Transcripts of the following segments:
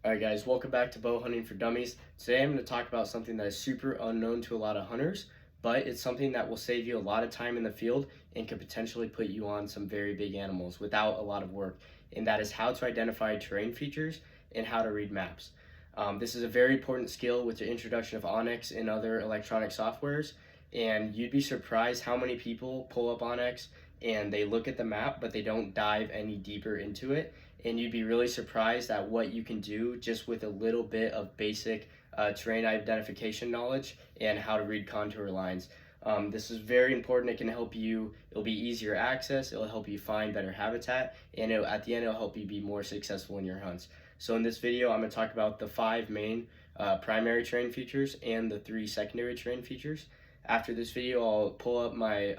Alright guys, welcome back to Bow Hunting for Dummies. Today I'm going to talk about something that is super unknown to a lot of hunters, but it's something that will save you a lot of time in the field and could potentially put you on some very big animals without a lot of work, and that is how to identify terrain features and how to read maps. This is a very important skill with the introduction of Onyx and other electronic softwares, and you'd be surprised how many people pull up Onyx and they look at the map but they don't dive any deeper into it, and you'd be really surprised at what you can do just with a little bit of basic terrain identification knowledge and how to read contour lines. This is very important. It can help you, it'll be easier access, it'll help you find better habitat, and at the end it'll help you be more successful in your hunts. So in this video I'm going to talk about the 5 main primary terrain features and the 3 secondary terrain features. After this video I'll pull up my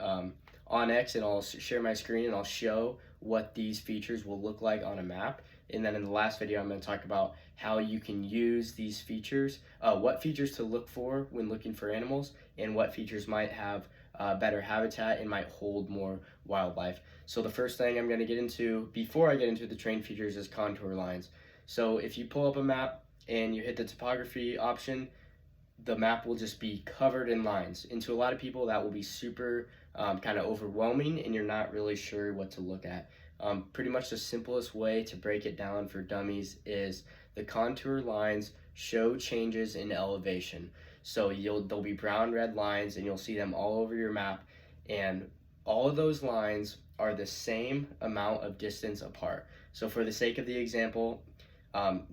Onyx and I'll share my screen and I'll show what these features will look like on a map. And then in the last video I'm going to talk about how you can use these features, what features to look for when looking for animals, and what features might have better habitat and might hold more wildlife. So the first thing I'm going to get into before I get into the terrain features is contour lines. So if you pull up a map and you hit the topography option, the map will just be covered in lines. And to a lot of people that will be super kind of overwhelming and you're not really sure what to look at. Pretty much the simplest way to break it down for dummies is the contour lines show changes in elevation. So there'll be brown red lines and you'll see them all over your map, and all of those lines are the same amount of distance apart. So for the sake of the example,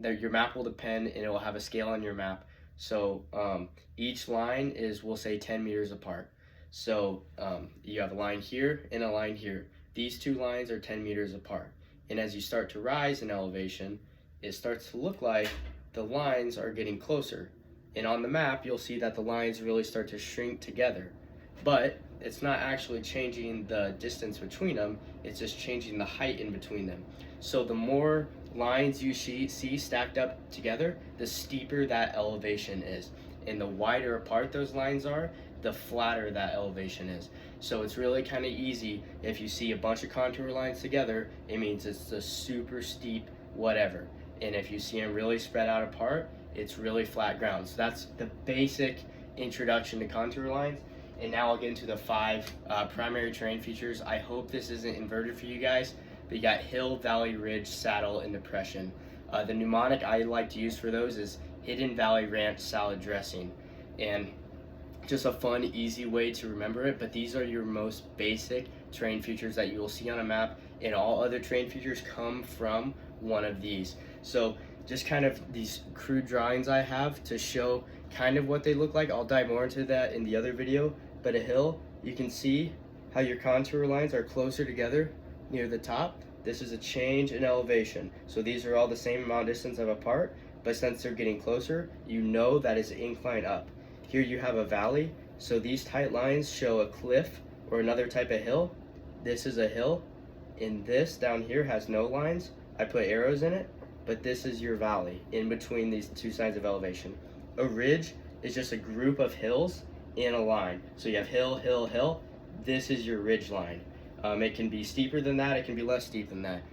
your map will depend and it will have a scale on your map. So each line is, we'll say, 10 meters apart. So you have a line here and a line here. These 2 lines are 10 meters apart. And as you start to rise in elevation, it starts to look like the lines are getting closer. And on the map, you'll see that the lines really start to shrink together. But it's not actually changing the distance between them, it's just changing the height in between them. So the more lines you see stacked up together, the steeper that elevation is. And the wider apart those lines are, the flatter that elevation is. So it's really kind of easy. If you see a bunch of contour lines together, it means it's a super steep whatever. And if you see them really spread out apart, it's really flat ground. So that's the basic introduction to contour lines. And now I'll get into the 5 primary terrain features. I hope this isn't inverted for you guys, but you got hill, valley, ridge, saddle, and depression. The mnemonic I like to use for those is hidden valley ranch salad dressing. And just a fun, easy way to remember it, but these are your most basic terrain features that you will see on a map, and all other terrain features come from one of these. So just kind of these crude drawings I have to show kind of what they look like. I'll dive more into that in the other video, but a hill, you can see how your contour lines are closer together near the top. This is a change in elevation. So these are all the same amount of distance apart, but since they're getting closer, you know that it's an incline up. Here you have a valley, so these tight lines show a cliff or another type of hill. This is a hill, and this down here has no lines. I put arrows in it, but this is your valley in between these 2 signs of elevation. A ridge is just a group of hills in a line. So you have hill, hill, hill. This is your ridge line. It can be steeper than that, it can be less steep than that.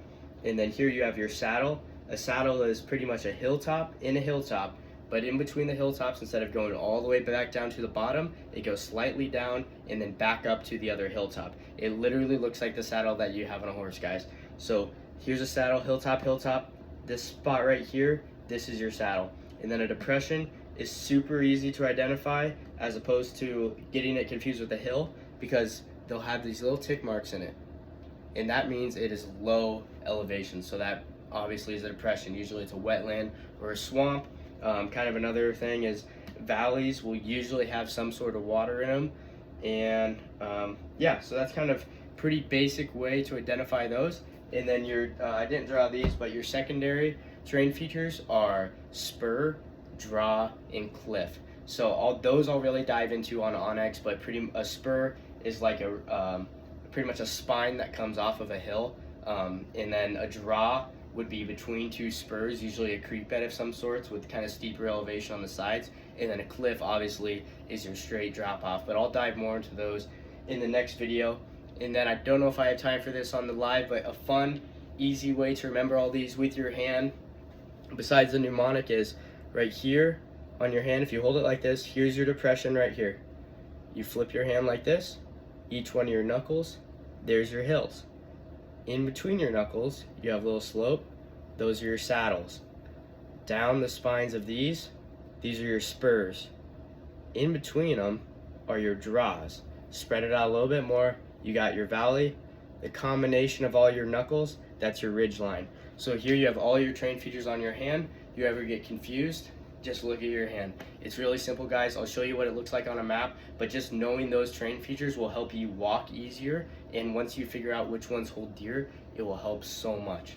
And then here you have your saddle. A saddle is pretty much a hilltop in a hilltop, but in between the hilltops, instead of going all the way back down to the bottom, it goes slightly down and then back up to the other hilltop. It literally looks like the saddle that you have on a horse, guys. So here's a saddle, hilltop, hilltop. This spot right here, this is your saddle. And then a depression is super easy to identify, as opposed to getting it confused with a hill, because they'll have these little tick marks in it. And that means it is low elevation. So that obviously is a depression. Usually it's a wetland or a swamp. Kind of another thing is valleys will usually have some sort of water in them. And yeah, so that's kind of pretty basic way to identify those. And then your, I didn't draw these, but your secondary terrain features are spur, draw, and cliff. So all those I'll really dive into on Onyx, but a spur is like a pretty much a spine that comes off of a hill. And then a draw would be between 2 spurs, usually a creek bed of some sorts with kind of steeper elevation on the sides. And then a cliff obviously is your straight drop off, but I'll dive more into those in the next video. And then I don't know if I have time for this on the live, but a fun, easy way to remember all these with your hand besides the mnemonic is right here on your hand. If you hold it like this, here's your depression right here. You flip your hand like this, each one of your knuckles, there's your hills. In between your knuckles, you have a little slope. Those are your saddles. Down the spines of these are your spurs. In between them are your draws. Spread it out a little bit more, you got your valley. The combination of all your knuckles, that's your ridge line. So here you have all your train features on your hand. You ever get confused, just look at your hand. It's really simple, guys. I'll show you what it looks like on a map, but just knowing those train features will help you walk easier, and once you figure out which ones hold deer, it will help so much.